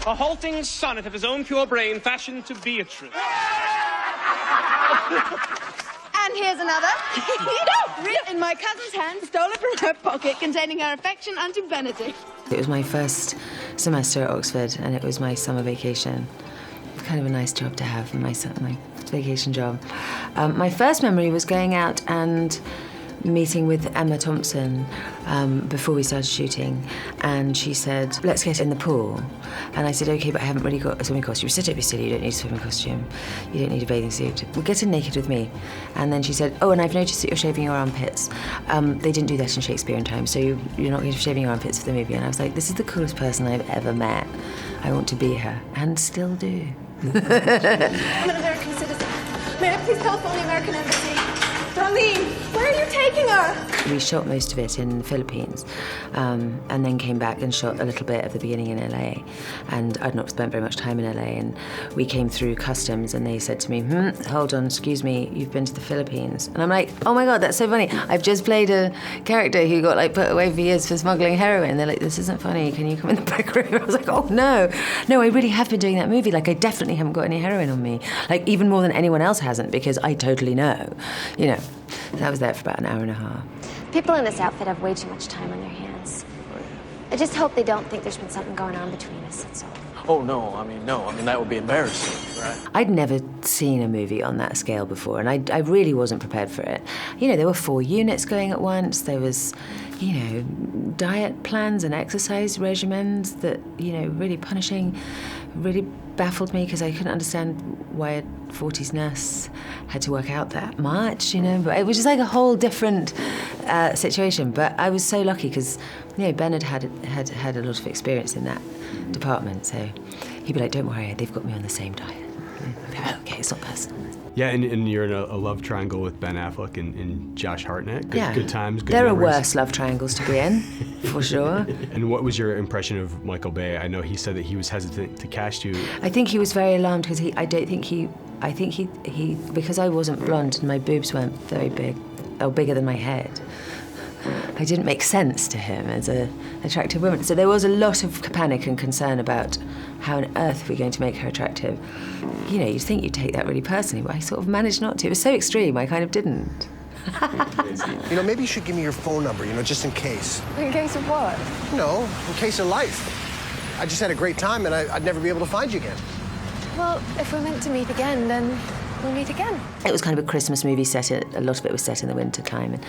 A halting sonnet of his own pure brain fashioned to Beatrice. And here's another. Written in my cousin's hand, stolen from her pocket, containing her affection unto Benedict. It was my first semester at Oxford, and it was my summer vacation. It was kind of a nice job to have, my vacation job. My first memory was going out and meeting with Emma Thompson before we started shooting, and she said, let's get in the pool. And I said, okay, but I haven't really got a swimming costume. She said, don't be silly, you don't need a swimming costume. You don't need a bathing suit. Well, get in naked with me. And then she said, oh, and I've noticed that you're shaving your armpits. They didn't do that in Shakespearean times, so you're not going to be shaving your armpits for the movie. And I was like, this is the coolest person I've ever met. I want to be her, and still do. I'm an American citizen. May I please telephone the American embassy? Darlene, where are you taking her? We shot most of it in the Philippines, and then came back and shot a little bit of the beginning in LA. And I'd not spent very much time in LA, and we came through customs, and they said to me, hold on, excuse me, you've been to the Philippines. And I'm like, oh my God, that's so funny. I've just played a character who got put away for years for smuggling heroin. They're like, this isn't funny, can you come in the back room? I was like, oh no, I really have been doing that movie. I definitely haven't got any heroin on me. Even more than anyone else hasn't, because I totally know, I was there for about an hour and a half. People in this outfit have way too much time on their hands. I just hope they don't think there's been something going on between us, that's all. Oh, no. I mean, that would be embarrassing, right? I'd never seen a movie on that scale before, and I really wasn't prepared for it. There were 4 units going at once. There was, diet plans and exercise regimens that, really punishing, really baffled me because I couldn't understand why a 40s nurse had to work out that much, But it was just a whole different situation. But I was so lucky because, Ben had a lot of experience in that department, so he'd be like, don't worry, they've got me on the same diet. I'd be like, okay, it's not personal. Yeah, and you're in a love triangle with Ben Affleck and Josh Hartnett. Good times, good There memories. are worse love triangles to be in, for sure. And what was your impression of Michael Bay? I know he said that he was hesitant to cast you. I think he was very alarmed because I think he, because I wasn't blonde and my boobs weren't very big, or bigger than my head, I didn't make sense to him as an attractive woman. So there was a lot of panic and concern about how on earth are we going to make her attractive. You'd think you'd take that really personally, but I sort of managed not to. It was so extreme, I kind of didn't. Maybe you should give me your phone number, just in case. In case of what? In case of life. I just had a great time, and I'd never be able to find you again. Well, if we're meant to meet again, then we'll meet again. It was kind of a Christmas movie set, a lot of it was set in the winter time, and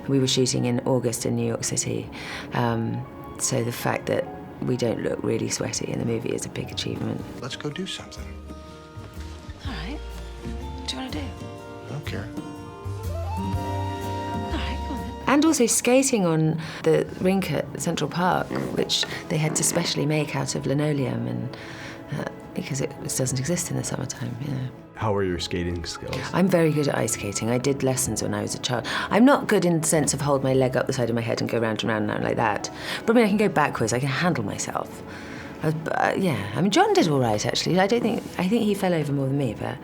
we were shooting in August in New York City. So the fact that we don't look really sweaty in the movie is a big achievement. Let's go do something. All right. What do you want to do? I don't care. All right, go on then. And also skating on the rink at Central Park, which they had to specially make out of linoleum, and because it doesn't exist in the summertime. How were your skating skills? I'm very good at ice skating. I did lessons when I was a child. I'm not good in the sense of hold my leg up the side of my head and go round and round and round like that. But I can go backwards. I can handle myself. John did all right, actually. I think he fell over more than me, but...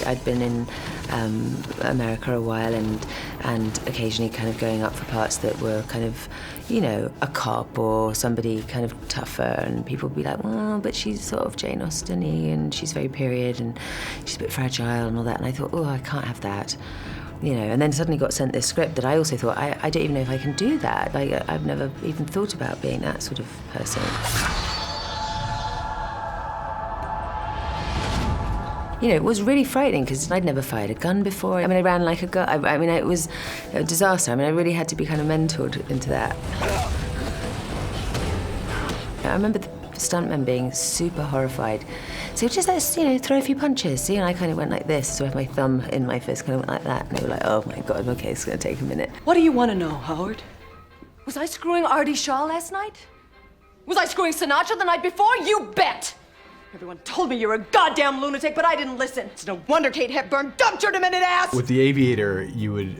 I'd been in America a while and occasionally kind of going up for parts that were kind of, a cop or somebody kind of tougher, and people would be like, well, but she's sort of Jane Austen-y and she's very period and she's a bit fragile and all that. And I thought, oh, I can't have that. And then suddenly got sent this script that I also thought, I don't even know if I can do that. I've never even thought about being that sort of person. It was really frightening because I'd never fired a gun before. I ran like a gun. It was a disaster. I really had to be kind of mentored into that. I remember the stuntmen being super horrified. So just let's, throw a few punches. And I kind of went like this, so I had my thumb in my fist, kind of went like that. And they were like, oh my God, okay, it's gonna take a minute. What do you want to know, Howard? Was I screwing Artie Shaw last night? Was I screwing Sinatra the night before? You bet! Everyone told me you were a goddamn lunatic, but I didn't listen. It's no wonder Kate Hepburn dumped your demented ass! With The Aviator, you would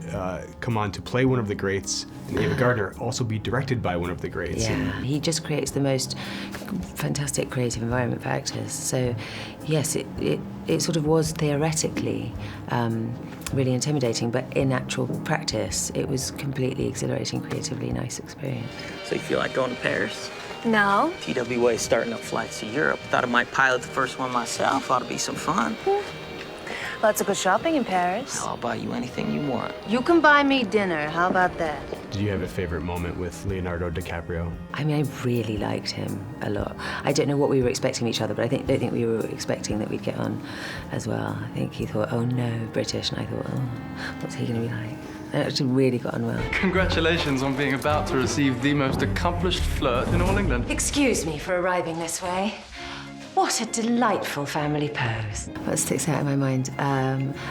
come on to play one of the greats, and Ava Gardner also be directed by one of the greats. Yeah, he just creates the most fantastic creative environment for actors. So, yes, it sort of was theoretically really intimidating, but in actual practice, it was completely exhilarating, creatively nice experience. So you feel like going to Paris? No. TWA starting up flights to Europe. Thought I might pilot the first one myself. Ought to be some fun. Lots of good shopping in Paris. I'll buy you anything you want. You can buy me dinner. How about that? Did you have a favorite moment with Leonardo DiCaprio? I mean, I really liked him a lot. I don't know what we were expecting of each other, but I don't think we were expecting that we'd get on as well. I think he thought, oh no, British, and I thought, oh, what's he going to be like? And it actually really got on well. Congratulations on being about to receive the most accomplished flirt in all England. Excuse me for arriving this way. What a delightful family pose. What sticks out in my mind?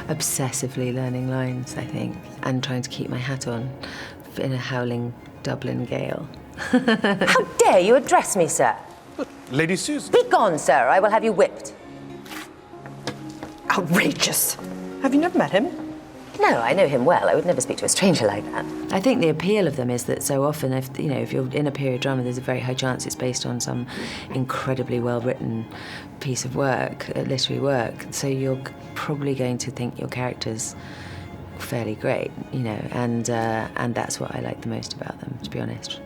Obsessively learning lines, I think, and trying to keep my hat on in a howling Dublin gale. How dare you address me, sir? Lady Susan. Be gone, sir. I will have you whipped. Outrageous. Have you never met him? No, I know him well. I would never speak to a stranger like that. I think the appeal of them is that so often, if you're in a period drama, there's a very high chance it's based on some incredibly well-written piece of work, literary work. So you're probably going to think your character's fairly great, and that's what I like the most about them, to be honest.